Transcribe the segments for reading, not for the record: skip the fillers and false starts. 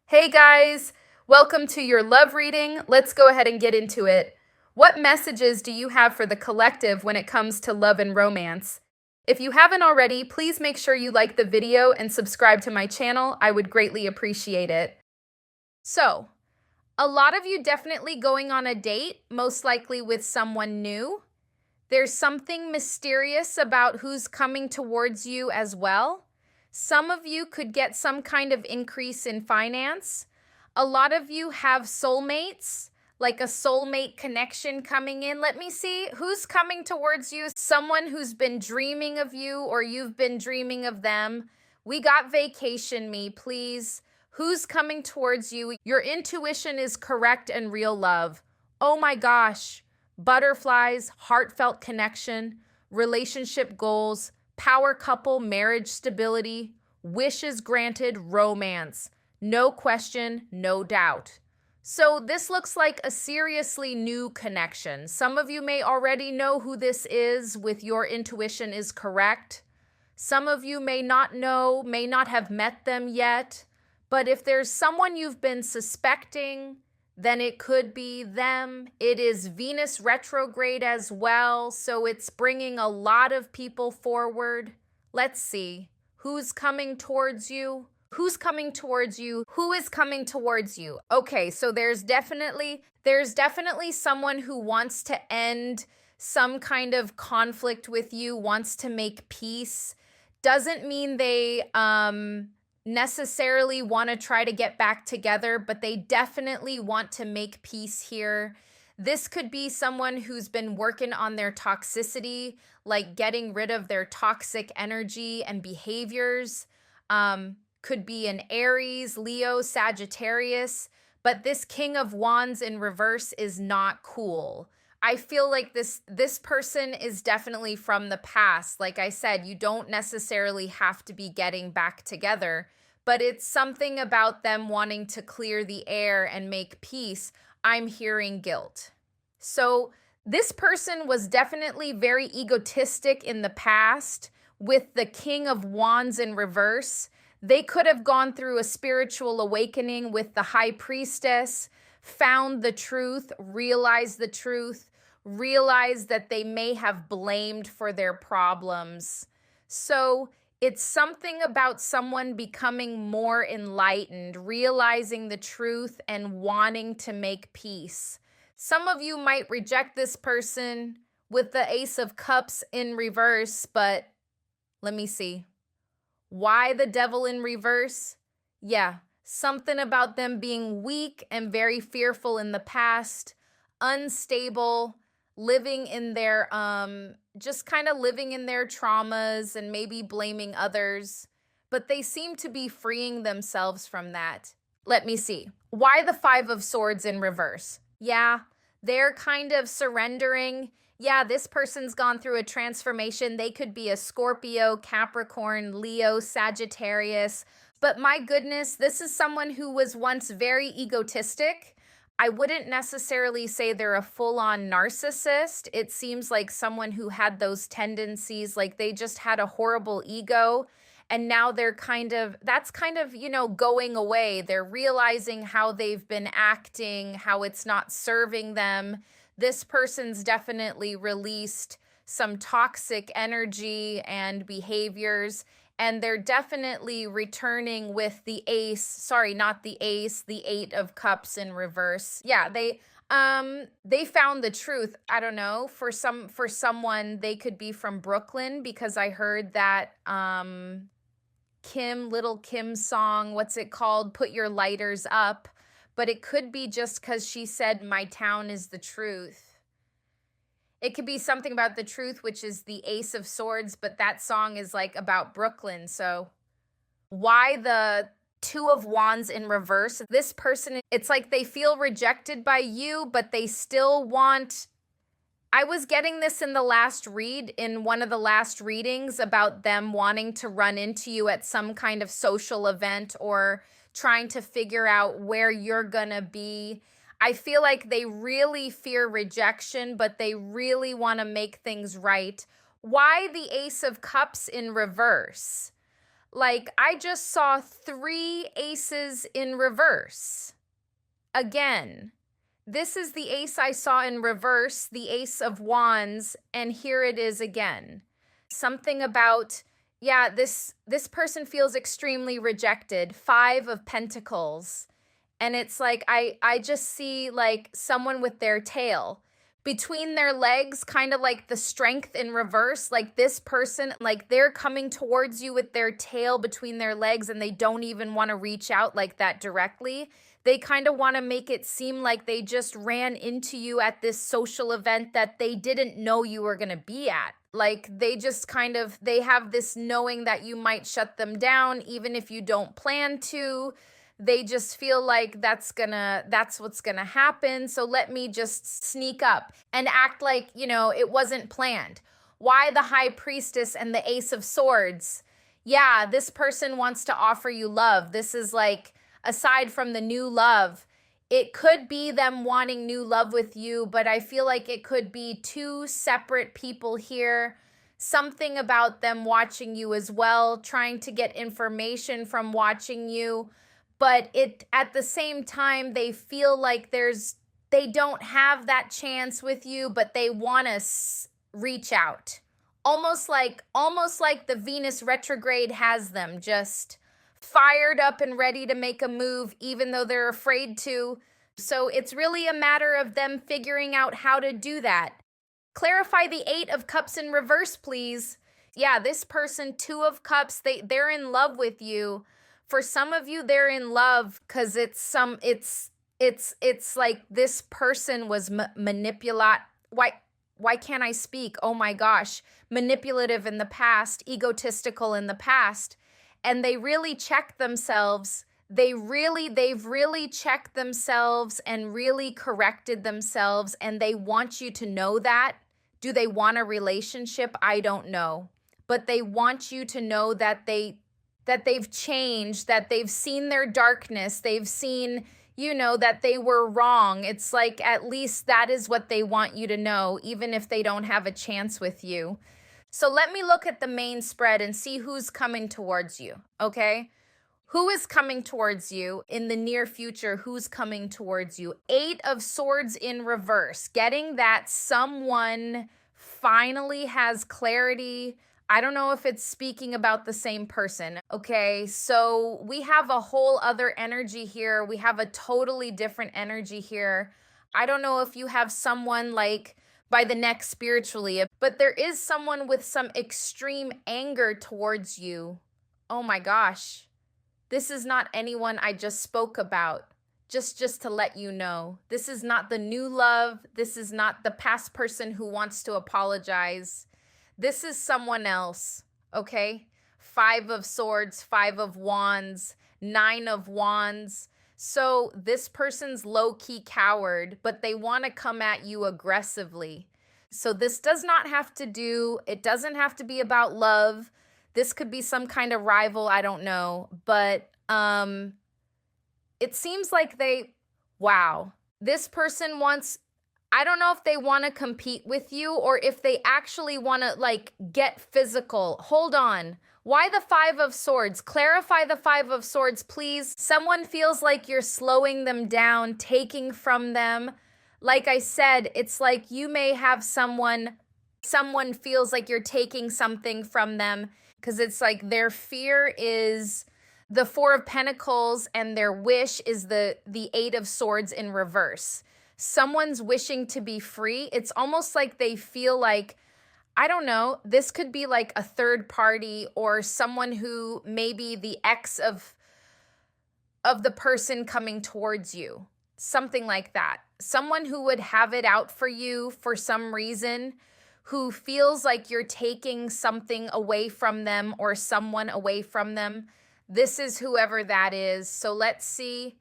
Hey guys, welcome to your love reading. Let's go ahead and get into it. What messages do you have for the collective when it comes to love and romance? If you haven't already, please make sure you like the video and subscribe to my channel. I would greatly appreciate it. So, a lot of you definitely going on a date, most likely with someone new. There's something mysterious about who's coming towards you as well. Some of you could get some kind of increase in finance. A lot of you have soulmates, like a soulmate connection coming in. Let me see who's coming towards you. Someone who's been dreaming of you or you've been dreaming of them. We got vacation me, please. Who's coming towards you? Your intuition is correct and real love. Oh my gosh. Butterflies, heartfelt connection, relationship goals, power couple, marriage stability, wishes granted, romance. No question, no doubt. So this looks like a seriously new connection. Some of you may already know who this is with your intuition is correct. Some of you may not know, may not have met them yet. But if there's someone you've been suspecting, then it could be them. It is Venus retrograde as well, so it's bringing a lot of people forward. Let's see. Who's coming towards you? Who's coming towards you? Who is coming towards you? Okay, so there's definitely someone who wants to end some kind of conflict with you, wants to make peace. Doesn't mean they necessarily want to try to get back together, but they definitely want to make peace here. This could be someone who's been working on their toxicity, like getting rid of their toxic energy and behaviors. Could be an Aries, Leo, Sagittarius, but this King of Wands in reverse is not cool. I feel like this person is definitely from the past. Like I said, you don't necessarily have to be getting back together, but it's something about them wanting to clear the air and make peace. I'm hearing guilt. So this person was definitely very egotistic in the past with the King of Wands in reverse. They could have gone through a spiritual awakening with the High Priestess, found the truth, realized that they may have blamed for their problems. So it's something about someone becoming more enlightened, realizing the truth and wanting to make peace. Some of you might reject this person with the Ace of Cups in reverse, but let me see. Why the Devil in reverse? Yeah, something about them being weak and very fearful in the past, unstable, living in their just kind of living in their traumas and maybe blaming others, but they seem to be freeing themselves from that. Let me see. Why the Five of Swords in reverse? Yeah, they're kind of surrendering. Yeah, this person's gone through a transformation. They could be a Scorpio, Capricorn, Leo, Sagittarius. But my goodness, this is someone who was once very egotistic. I wouldn't necessarily say they're a full-on narcissist. It seems like someone who had those tendencies, like they just had a horrible ego. And now they're that's kind of, going away. They're realizing how they've been acting, how it's not serving them. This person's definitely released some toxic energy and behaviors, and they're definitely returning with the ace, sorry, not the ace, the Eight of Cups in reverse. Yeah, they found the truth. I don't know, for someone, they could be from Brooklyn, because I heard that Little Kim's song, what's it called? Put Your Lighters Up. But it could be just because she said, my town is the truth. It could be something about the truth, which is the Ace of Swords, but that song is like about Brooklyn. So why the Two of Wands in reverse? This person, it's like they feel rejected by you, but they still want... I was getting this in one of the last readings about them wanting to run into you at some kind of social event or trying to figure out where you're gonna be. I feel like they really fear rejection, but they really want to make things right. Why the Ace of Cups in reverse? Like, I just saw 3 aces in reverse. Again, this is the ace I saw in reverse, the Ace of Wands, and here it is again. Something about, yeah, this person feels extremely rejected. 5 of Pentacles. And it's like, I just see like someone with their tail between their legs, kind of like the Strength in reverse. Like this person, like they're coming towards you with their tail between their legs and they don't even want to reach out like that directly. They kind of want to make it seem like they just ran into you at this social event that they didn't know you were going to be at. Like they just kind of, they have this knowing that you might shut them down even if you don't plan to. They just feel like that's what's gonna happen. So let me just sneak up and act like, it wasn't planned. Why the High Priestess and the Ace of Swords? Yeah, this person wants to offer you love. This is like, aside from the new love, it could be them wanting new love with you, but I feel like it could be 2 separate people here. Something about them watching you as well, trying to get information from watching you. But at the same time, they feel like they don't have that chance with you, but they want to reach out. Almost like the Venus retrograde has them just fired up and ready to make a move, even though they're afraid to. So it's really a matter of them figuring out how to do that. Clarify the 8 of Cups in reverse, please. Yeah, this person, 2 of Cups, they're in love with you. For some of you, they're in love because it's like this person was manipulate. Why can't I speak? Oh my gosh. Manipulative in the past, egotistical in the past. And they really checked themselves. They've really checked themselves and really corrected themselves. And they want you to know that. Do they want a relationship? I don't know. But they want you to know that they've changed, that they've seen their darkness, they've seen, that they were wrong. It's like at least that is what they want you to know, even if they don't have a chance with you. So let me look at the main spread and see who's coming towards you, okay? Who is coming towards you in the near future? Who's coming towards you? 8 of Swords in reverse, getting that someone finally has clarity. I don't know if it's speaking about the same person. Okay, so we have a whole other energy here. We have a totally different energy here. I don't know if you have someone like by the neck spiritually, but there is someone with some extreme anger towards you. Oh my gosh. This is not anyone I just spoke about. Just to let you know. This is not the new love. This is not the past person who wants to apologize. This is someone else, okay? 5 of Swords, 5 of Wands, 9 of Wands. So this person's low-key coward, but they want to come at you aggressively. So this doesn't have to be about love. This could be some kind of rival, I don't know. But it seems like this person wants, I don't know if they want to compete with you or if they actually want to like get physical. Hold on. Why the 5 of Swords? Clarify the 5 of Swords, please. Someone feels like you're slowing them down, taking from them. Like I said, it's like you may have someone feels like you're taking something from them because it's like their fear is the 4 of Pentacles and their wish is the 8 of Swords in reverse. Someone's wishing to be free. It's almost like they feel like, I don't know, this could be like a third party or someone who may be the ex of the person coming towards you. Something like that. Someone who would have it out for you for some reason, who feels like you're taking something away from them or someone away from them. This is whoever that is. So let's see.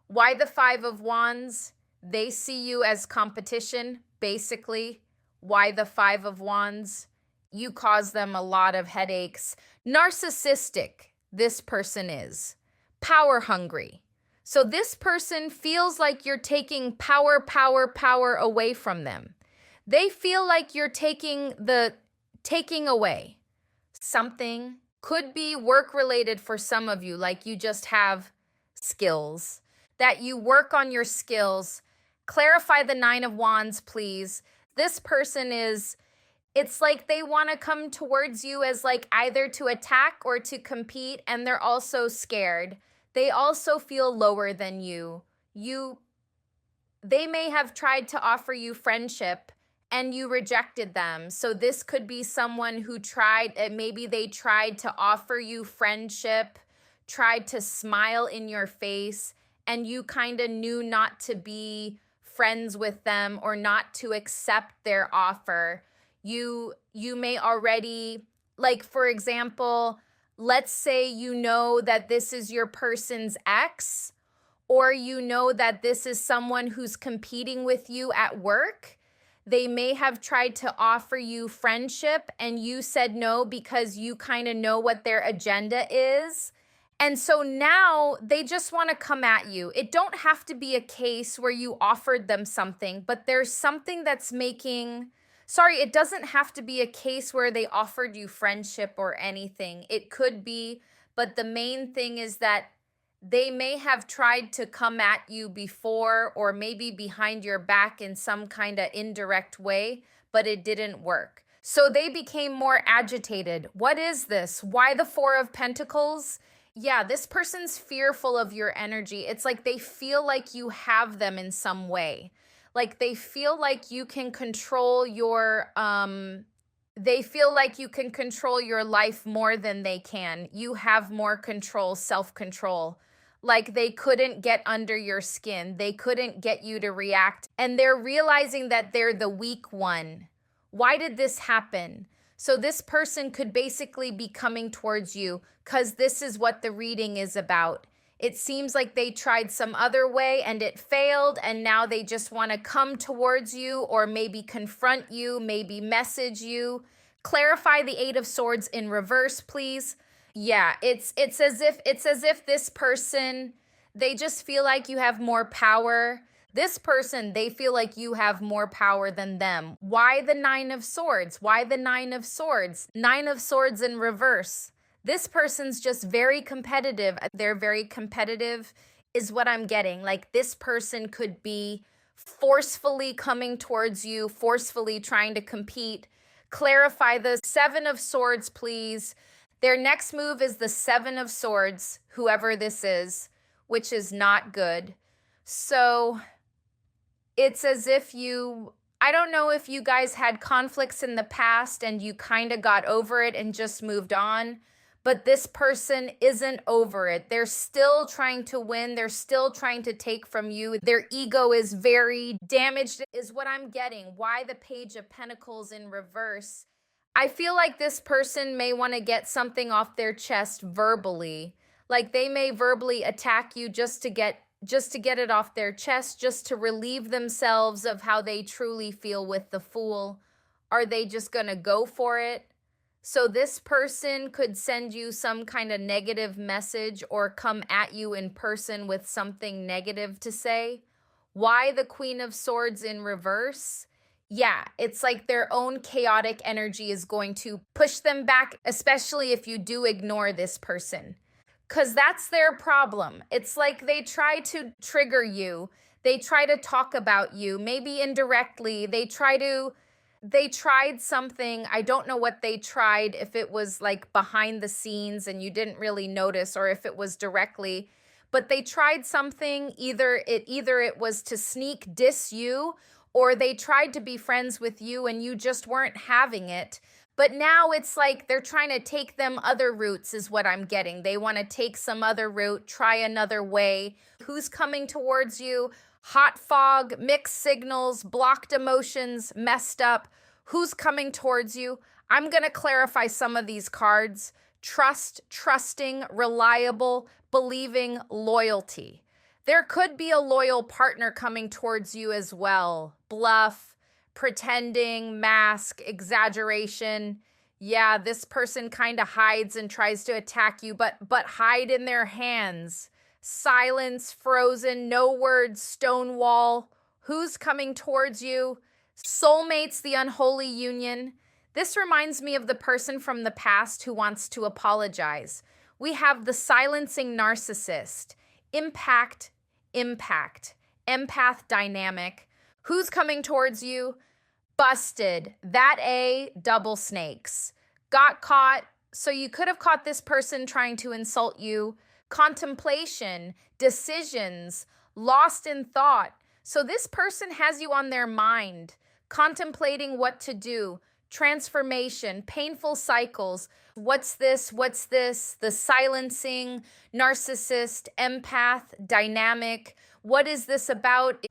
Why the 5 of Wands? They see you as competition, basically. Why the 5 of Wands? You cause them a lot of headaches. Narcissistic, this person is. Power hungry. So this person feels like you're taking power away from them. They feel like you're taking away something Could be work related for some of you, like you just have skills, that you work on your skills. Clarify the Nine of Wands, please. This person is, it's like they want to come towards you as like either to attack or to compete, and they're also scared. They also feel lower than you. They may have tried to offer you friendship and you rejected them. So this could be someone who maybe they tried to offer you friendship, tried to smile in your face, and you kind of knew not to be friends with them or not to accept their offer. You may already, like for example, let's say you know that this is your person's ex, or you know that this is someone who's competing with you at work. They may have tried to offer you friendship and you said no because you kind of know what their agenda is. And so now they just want to come at you. It don't have to be a case where you offered them something, but there's something that's it doesn't have to be a case where they offered you friendship or anything. It could be, but the main thing is that they may have tried to come at you before or maybe behind your back in some kind of indirect way, but it didn't work. So they became more agitated. What is this? Why the Four of Pentacles? Yeah, this person's fearful of your energy. It's like they feel like you have them in some way. Like they feel like you can control your life more than they can. You have more control, self-control. Like they couldn't get under your skin. They couldn't get you to react. And they're realizing that they're the weak one. Why did this happen? So this person could basically be coming towards you because this is what the reading is about. It seems like they tried some other way and it failed, and now they just want to come towards you or maybe confront you, maybe message you. Clarify the Eight of Swords in reverse, please. Yeah, it's as if this person, they just feel like you have more power. This person, they feel like you have more power than them. Why the Nine of Swords? Why the Nine of Swords? Nine of Swords in reverse. This person's just very competitive. They're very competitive is what I'm getting. Like this person could be forcefully coming towards you, forcefully trying to compete. Clarify the Seven of Swords, please. Their next move is the Seven of Swords, whoever this is, which is not good. So it's as if I don't know if you guys had conflicts in the past and you kind of got over it and just moved on, but this person isn't over it. They're still trying to win. They're still trying to take from you. Their ego is very damaged, is what I'm getting. Why the Page of Pentacles in reverse? I feel like this person may want to get something off their chest verbally. Like they may verbally attack you just to get it off their chest, just to relieve themselves of how they truly feel with the Fool. Are they just going to go for it? So this person could send you some kind of negative message or come at you in person with something negative to say. Why the Queen of Swords in reverse? Yeah, it's like their own chaotic energy is going to push them back, especially if you do ignore this person. Because that's their problem. It's like they try to trigger you. They try to talk about you, maybe indirectly. They tried something. I don't know what they tried, if it was like behind the scenes and you didn't really notice, or if it was directly. But they tried something. Either it was to sneak diss you, or they tried to be friends with you and you just weren't having it. But now it's like they're trying to take them other routes is what I'm getting. They want to take some other route, try another way. Who's coming towards you? Hot fog, mixed signals, blocked emotions, messed up. Who's coming towards you? I'm going to clarify some of these cards. Trust, trusting, reliable, believing, loyalty. There could be a loyal partner coming towards you as well. Bluff, pretending, mask, exaggeration. Yeah, this person kind of hides and tries to attack you, but hide in their hands. Silence, frozen, no words, stonewall. Who's coming towards you? Soulmates, the unholy union. This reminds me of the person from the past who wants to apologize. We have the silencing narcissist, impact, impact, empath dynamic. Who's coming towards you? Busted. That A, double snakes. Got caught. So you could have caught this person trying to insult you. Contemplation, decisions, lost in thought. So this person has you on their mind, contemplating what to do, transformation, painful cycles. What's this? What's this? The silencing, narcissist, empath, dynamic. What is this about?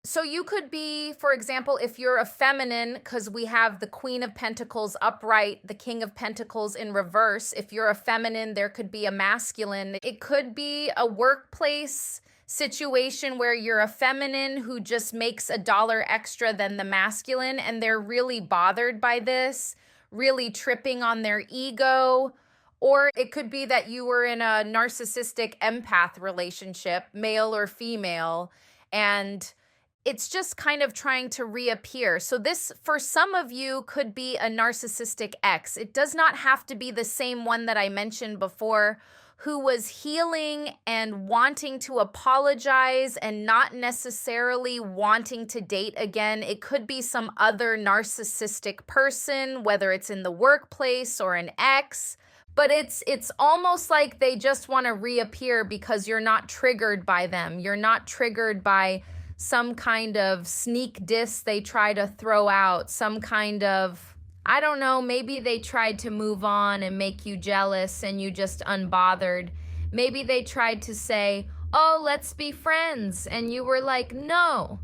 So you could be, for example, if you're a feminine, because we have the Queen of Pentacles upright, the King of Pentacles in reverse. If you're a feminine, there could be a masculine. It could be a workplace situation where you're a feminine who just makes $1 extra than the masculine, and they're really bothered by this, really tripping on their ego. Or it could be that you were in a narcissistic empath relationship, male or female, and it's just kind of trying to reappear. So this, for some of you, could be a narcissistic ex. It does not have to be the same one that I mentioned before, who was healing and wanting to apologize and not necessarily wanting to date again. It could be some other narcissistic person, whether it's in the workplace or an ex. But it's almost like they just want to reappear because you're not triggered by them. You're not triggered by some kind of sneak diss they try to throw out, some kind of, I don't know, maybe they tried to move on and make you jealous and you just unbothered. Maybe they tried to say, oh, let's be friends. And you were like, no,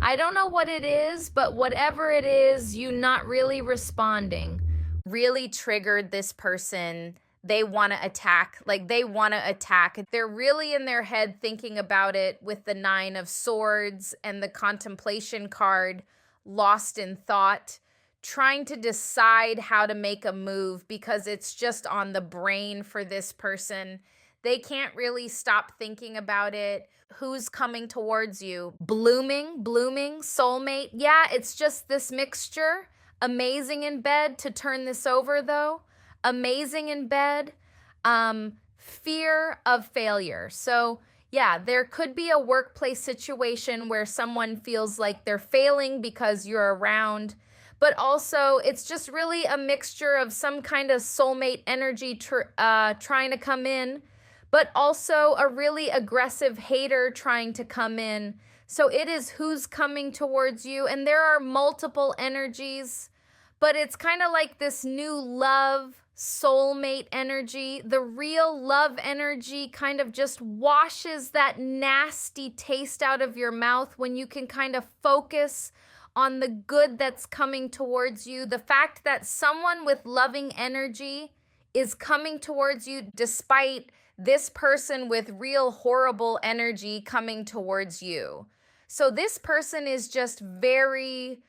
I don't know what it is, but whatever it is, you not really responding. Really triggered this person. They want to attack, They're really in their head thinking about it with the 9 of Swords and the contemplation card, lost in thought, trying to decide how to make a move because it's just on the brain for this person. They can't really stop thinking about it. Who's coming towards you? Blooming, soulmate. Yeah, it's just this mixture. Amazing in bed to turn this over though. Amazing in bed, fear of failure. So yeah, there could be a workplace situation where someone feels like they're failing because you're around, but also it's just really a mixture of some kind of soulmate energy trying to come in, but also a really aggressive hater trying to come in. So it is who's coming towards you, and there are multiple energies, but it's kind of like this new love, soulmate energy. The real love energy kind of just washes that nasty taste out of your mouth when you can kind of focus on the good that's coming towards you. The fact that someone with loving energy is coming towards you despite this person with real horrible energy coming towards you. So this person is just very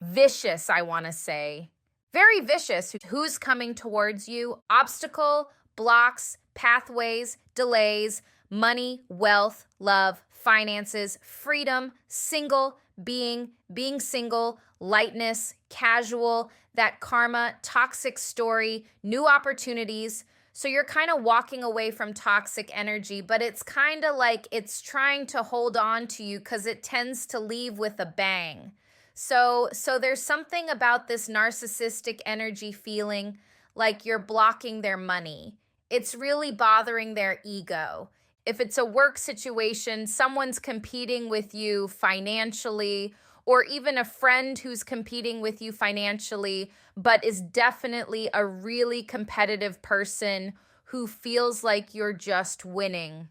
vicious, I want to say. Very vicious. Who's coming towards you? Obstacle, blocks, pathways, delays, money, wealth, love, finances, freedom, single, being single, lightness, casual, that karma, toxic story, new opportunities. So you're kind of walking away from toxic energy, but it's kind of like it's trying to hold on to you because it tends to leave with a bang. So there's something about this narcissistic energy feeling like you're blocking their money. It's really bothering their ego. If it's a work situation, someone's competing with you financially, or even a friend who's competing with you financially, but is definitely a really competitive person who feels like you're just winning.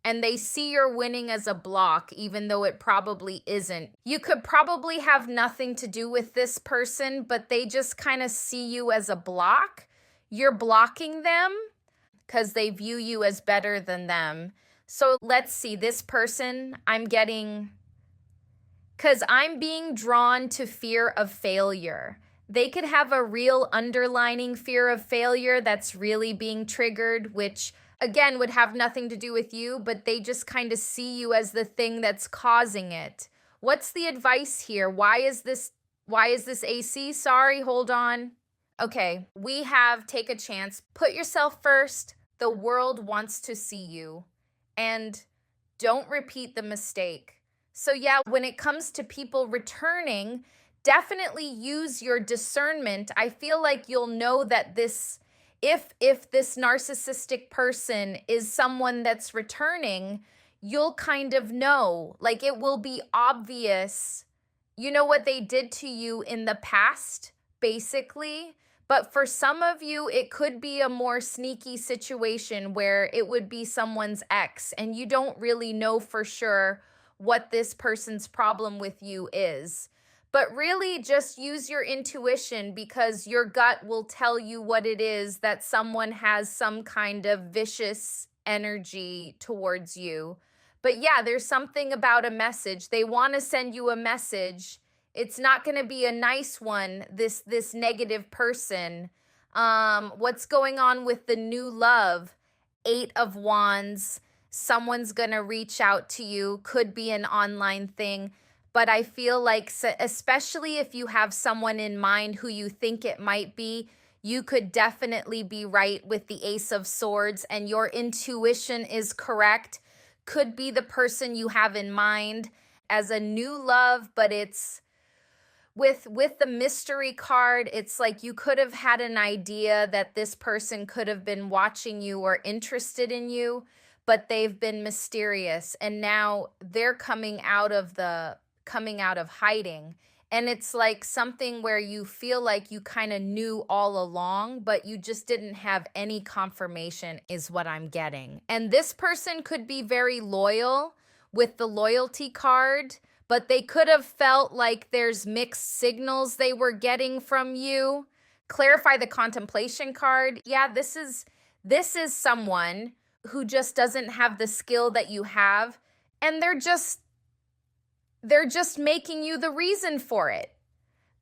And they see your winning as a block, even though it probably isn't. You could probably have nothing to do with this person, but they just kind of see you as a block. You're blocking them because they view you as better than them. So let's see, this person, because I'm being drawn to fear of failure. They could have a real underlining fear of failure that's really being triggered, which again would have nothing to do with you, but they just kind of see you as the thing that's causing it. What's the advice here? Why is this Why is this AC? Sorry, hold on. Okay, we have take a chance. Put yourself first. The world wants to see you. And don't repeat the mistake. So, yeah, when it comes to people returning, definitely use your discernment. I feel like you'll know that if this narcissistic person is someone that's returning, you'll kind of know. Like, it will be obvious. You know what they did to you in the past, basically. But for some of you, it could be a more sneaky situation where it would be someone's ex, and you don't really know for sure what this person's problem with you is. But really, just use your intuition, because your gut will tell you what it is, that someone has some kind of vicious energy towards you. But yeah, there's something about a message. They want to send you a message. It's not going to be a nice one, this negative person. What's going on with the new love? 8 of Wands. Someone's going to reach out to you. Could be an online thing. But I feel like, especially if you have someone in mind who you think it might be, you could definitely be right with the Ace of Swords, and your intuition is correct. Could be the person you have in mind as a new love, but it's with the mystery card, it's like you could have had an idea that this person could have been watching you or interested in you, but they've been mysterious, and now they're coming out of hiding. And it's like something where you feel like you kind of knew all along, but you just didn't have any confirmation, is what I'm getting. And this person could be very loyal with the loyalty card, but they could have felt like there's mixed signals they were getting from you. Clarify the contemplation card. Yeah, this is someone who just doesn't have the skill that you have, and they're just making you the reason for it.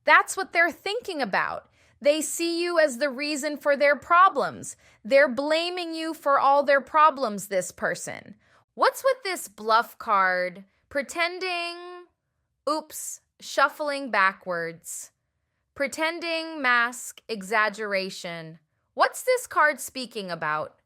That's what they're thinking about. They see you as the reason for their problems. They're blaming you for all their problems, this person. What's with this bluff card? Pretending, shuffling backwards. Pretending, mask, exaggeration. What's this card speaking about?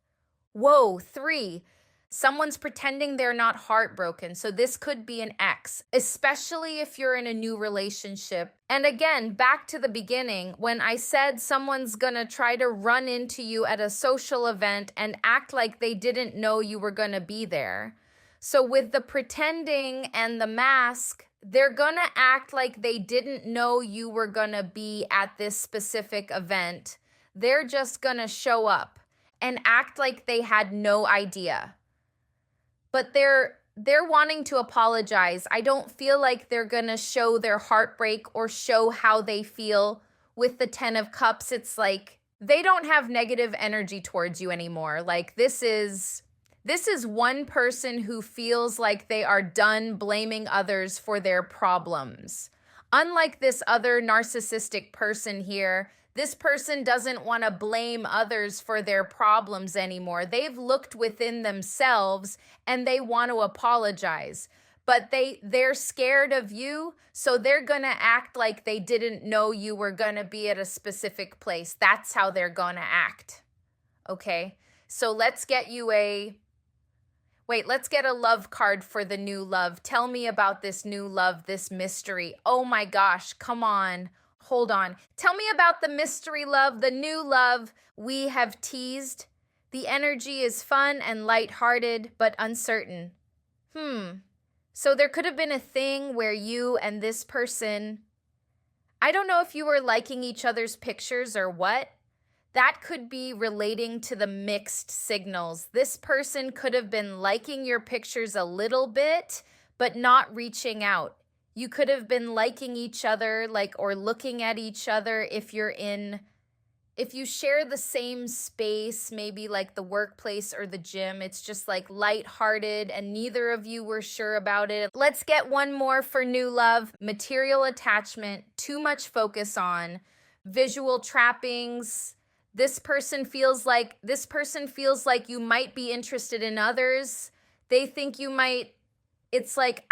Whoa, 3. Someone's pretending they're not heartbroken. So this could be an ex, especially if you're in a new relationship. And again, back to the beginning, when I said someone's gonna try to run into you at a social event and act like they didn't know you were gonna be there. So with the pretending and the mask, they're gonna act like they didn't know you were gonna be at this specific event. They're just gonna show up and act like they had no idea. But they're wanting to apologize. I don't feel like they're going to show their heartbreak or show how they feel. With the 10 of Cups, it's like they don't have negative energy towards you anymore. Like this is one person who feels like they are done blaming others for their problems. Unlike this other narcissistic person here, this person doesn't want to blame others for their problems anymore. They've looked within themselves and they want to apologize. But they're scared of you, so they're going to act like they didn't know you were going to be at a specific place. That's how they're going to act. Okay? So let's get a love card for the new love. Tell me about this new love, this mystery. Oh my gosh, come on. Hold on. Tell me about the mystery love, the new love we have teased. The energy is fun and lighthearted, but uncertain. So there could have been a thing where you and this person, I don't know if you were liking each other's pictures or what. That could be relating to the mixed signals. This person could have been liking your pictures a little bit, but not reaching out. You could have been liking each other, or looking at each other if you share the same space, maybe like the workplace or the gym. It's just like lighthearted and neither of you were sure about it. Let's get one more for new love. Material attachment, too much focus on visual trappings. This person feels like you might be interested in others. They think you might. It's like,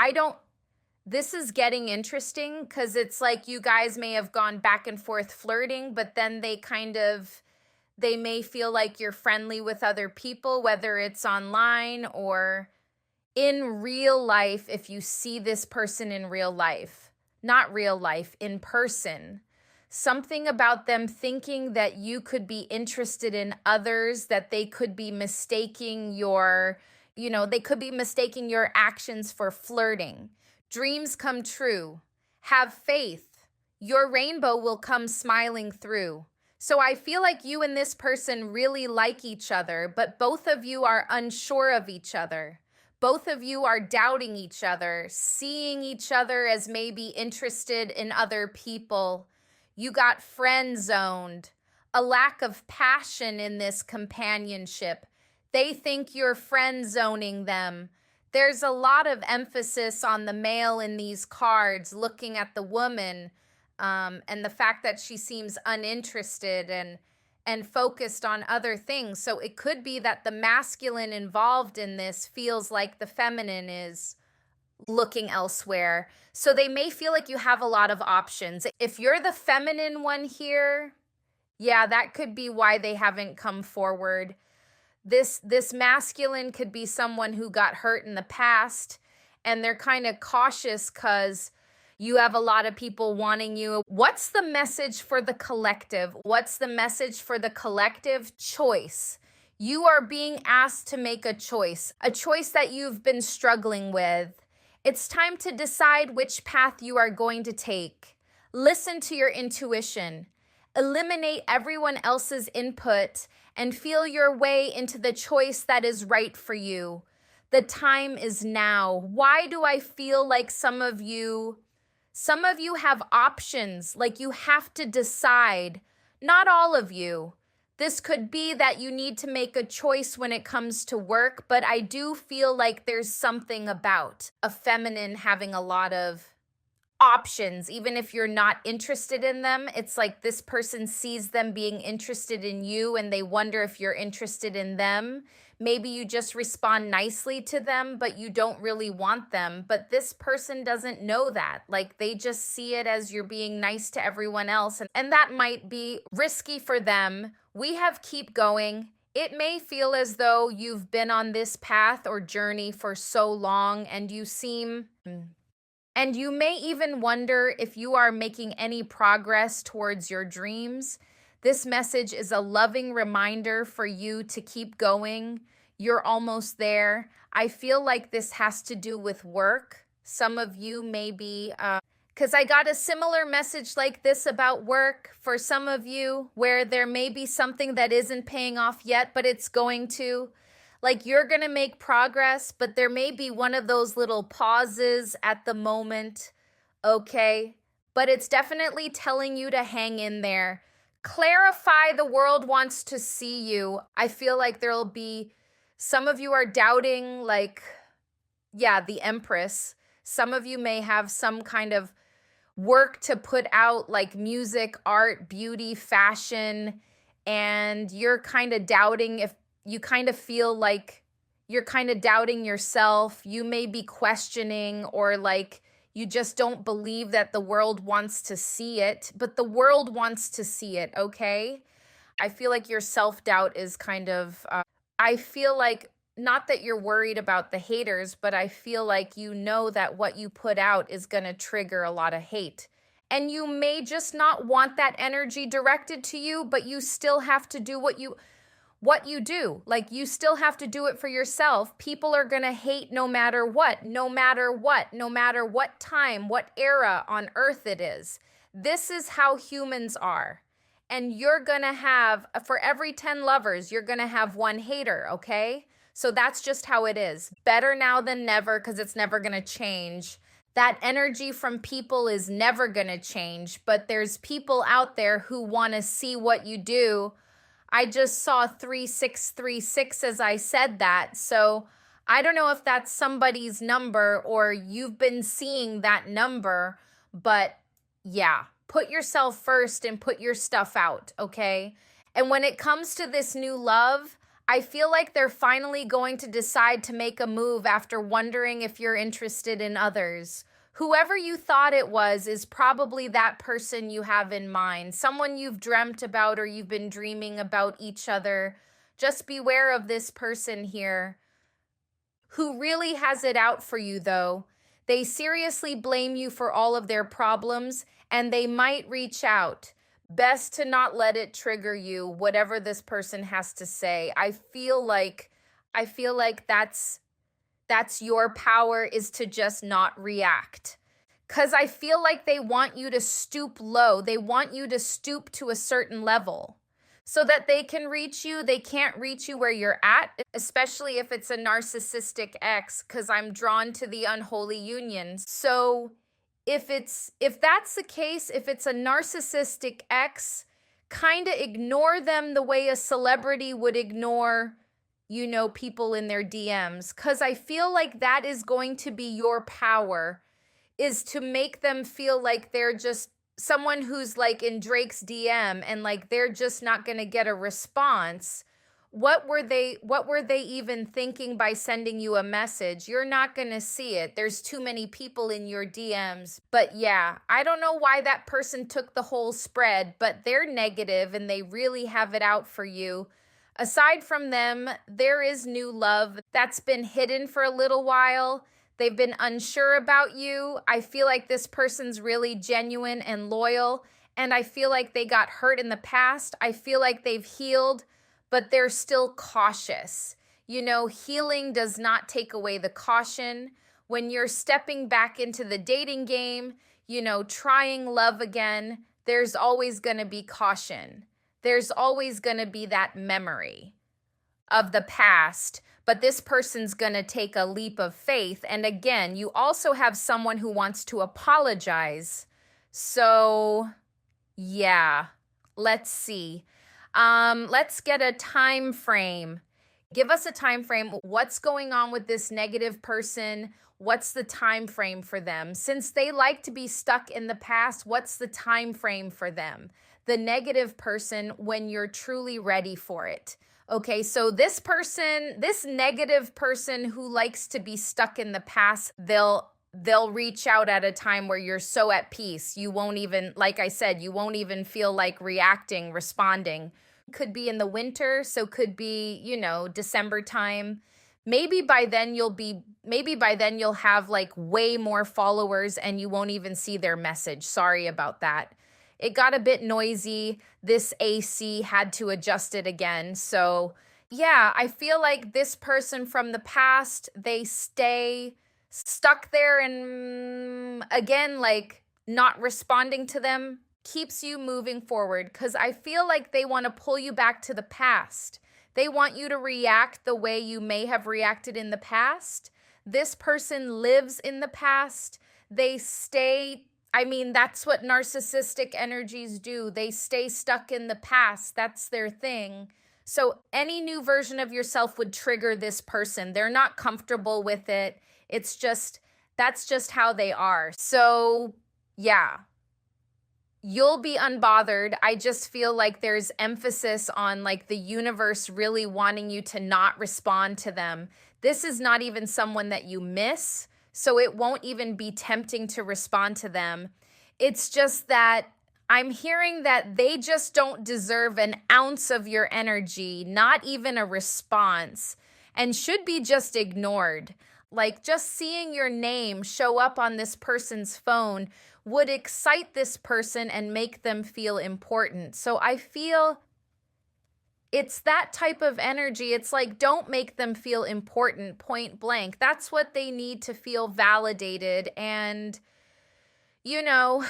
This is getting interesting because it's like you guys may have gone back and forth flirting, but then they may feel like you're friendly with other people, whether it's online or in real life. If you see this person in real life, not real life, in person, something about them thinking that you could be interested in others, that they could be mistaking they could be mistaking your actions for flirting. Dreams come true. Have faith. Your rainbow will come smiling through. So I feel like you and this person really like each other, but both of you are unsure of each other. Both of you are doubting each other, seeing each other as maybe interested in other people. You got friend zoned, a lack of passion in this companionship. They think you're friend zoning them. There's a lot of emphasis on the male in these cards, looking at the woman, and the fact that she seems uninterested and focused on other things. So it could be that the masculine involved in this feels like the feminine is looking elsewhere. So they may feel like you have a lot of options. If you're the feminine one here, yeah, that could be why they haven't come forward. This masculine could be someone who got hurt in the past, and they're kind of cautious because you have a lot of people wanting you. What's the message for the collective? What's the message for the collective? Choice. You are being asked to make a choice that you've been struggling with. It's time to decide which path you are going to take. Listen to your intuition. Eliminate everyone else's input and feel your way into the choice that is right for you. The time is now. Why do I feel like some of you have options, like you have to decide? Not all of you. This could be that you need to make a choice when it comes to work, but I do feel like there's something about a feminine having a lot of options, even if you're not interested in them. It's like this person sees them being interested in you and they wonder if you're interested in them. Maybe you just respond nicely to them, but you don't really want them. But this person doesn't know that. Like they just see it as you're being nice to everyone else. And that might be risky for them. We have keep going. It may feel as though you've been on this path or journey for so long and you may even wonder if you are making any progress towards your dreams. This message is a loving reminder for you to keep going. You're almost there. I feel like this has to do with work. Some of you may be, because I got a similar message like this about work for some of you, where there may be something that isn't paying off yet, but it's going to. Like you're going to make progress, but there may be one of those little pauses at the moment, okay? But it's definitely telling you to hang in there. Clarify, the world wants to see you. I feel like there'll be, some of you are doubting, like, yeah, the Empress. Some of you may have some kind of work to put out, like music, art, beauty, fashion, and you're kind of doubting if you kind of feel like you're kind of doubting yourself. You may be questioning, or like you just don't believe that the world wants to see it, but the world wants to see it, okay? I feel like your self-doubt is kind of, I feel like, not that you're worried about the haters, but I feel like you know that what you put out is going to trigger a lot of hate. And you may just not want that energy directed to you, but you still have to do what you do. Like you still have to do it for yourself. People are going to hate no matter what, no matter what time, what era on earth it is. This is how humans are. And you're going to have, for every 10 lovers, you're going to have one hater, okay? So that's just how it is. Better now than never, because it's never going to change. That energy from people is never going to change, but there's people out there who want to see what you do. I just saw 3636 as I said that. So I don't know if that's somebody's number or you've been seeing that number, but yeah, put yourself first and put your stuff out, okay? And when it comes to this new love, I feel like they're finally going to decide to make a move after wondering if you're interested in others. Whoever you thought it was is probably that person you have in mind, someone you've dreamt about or you've been dreaming about each other. Just beware of this person here who really has it out for you, though. They seriously blame you for all of their problems, and they might reach out. Best to not let it trigger you, whatever this person has to say. I feel like that's your power, is to just not react. Because I feel like they want you to stoop low. They want you to stoop to a certain level so that they can reach you. They can't reach you where you're at, especially if it's a narcissistic ex, because I'm drawn to the unholy union. So if that's the case, if it's a narcissistic ex, kind of ignore them the way a celebrity would ignore, people in their DMs, because I feel like that is going to be your power, is to make them feel like they're just someone who's like in Drake's DM and like they're just not going to get a response. What were they even thinking by sending you a message? You're not going to see it. There's too many people in your DMs. But yeah, I don't know why that person took the whole spread, but they're negative and they really have it out for you. Aside from them, there is new love that's been hidden for a little while. They've been unsure about you. I feel like this person's really genuine and loyal, and I feel like they got hurt in the past. I feel like they've healed, but they're still cautious. Healing does not take away the caution. When you're stepping back into the dating game, trying love again, there's always going to be caution. There's always going to be that memory of the past, but this person's going to take a leap of faith. And again, you also have someone who wants to apologize. So, yeah, let's see. Let's get a time frame. Give us a time frame. What's going on with this negative person? What's the time frame for them? Since they like to be stuck in the past, what's the time frame for them? The negative person, when you're truly ready for it. Okay, so this negative person who likes to be stuck in the past, they'll reach out at a time where you're so at peace. You won't even, like I said, you won't even feel like reacting, responding. Could be in the winter, so could be, December time. Maybe by then you'll have like way more followers and you won't even see their message. Sorry about that. It got a bit noisy. This AC had to adjust it again. So yeah, I feel like this person from the past, they stay stuck there, and again, like not responding to them keeps you moving forward, because I feel like they want to pull you back to the past. They want you to react the way you may have reacted in the past. This person lives in the past. That's what narcissistic energies do. They stay stuck in the past. That's their thing. So any new version of yourself would trigger this person. They're not comfortable with it. That's just how they are. So yeah, you'll be unbothered. I just feel like there's emphasis on like the universe really wanting you to not respond to them. This is not even someone that you miss, so it won't even be tempting to respond to them. It's just that I'm hearing that they just don't deserve an ounce of your energy, not even a response, and should be just ignored. Like just seeing your name show up on this person's phone would excite this person and make them feel important. So I feel it's that type of energy. It's like, don't make them feel important, point blank. That's what they need to feel validated. And you know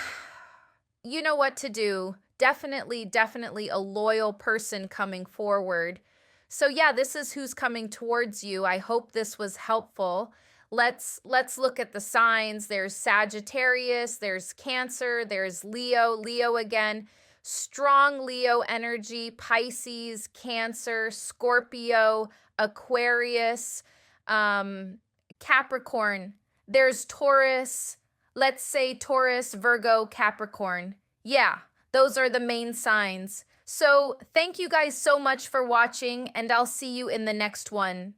what to do. Definitely a loyal person coming forward. So yeah, this is who's coming towards you. I hope this was helpful. Let's look at the signs. There's Sagittarius, there's Cancer, there's Leo again. Strong Leo energy, Pisces, Cancer, Scorpio, Aquarius, Capricorn. There's Taurus. Let's say Taurus, Virgo, Capricorn. Yeah, those are the main signs. So thank you guys so much for watching, and I'll see you in the next one.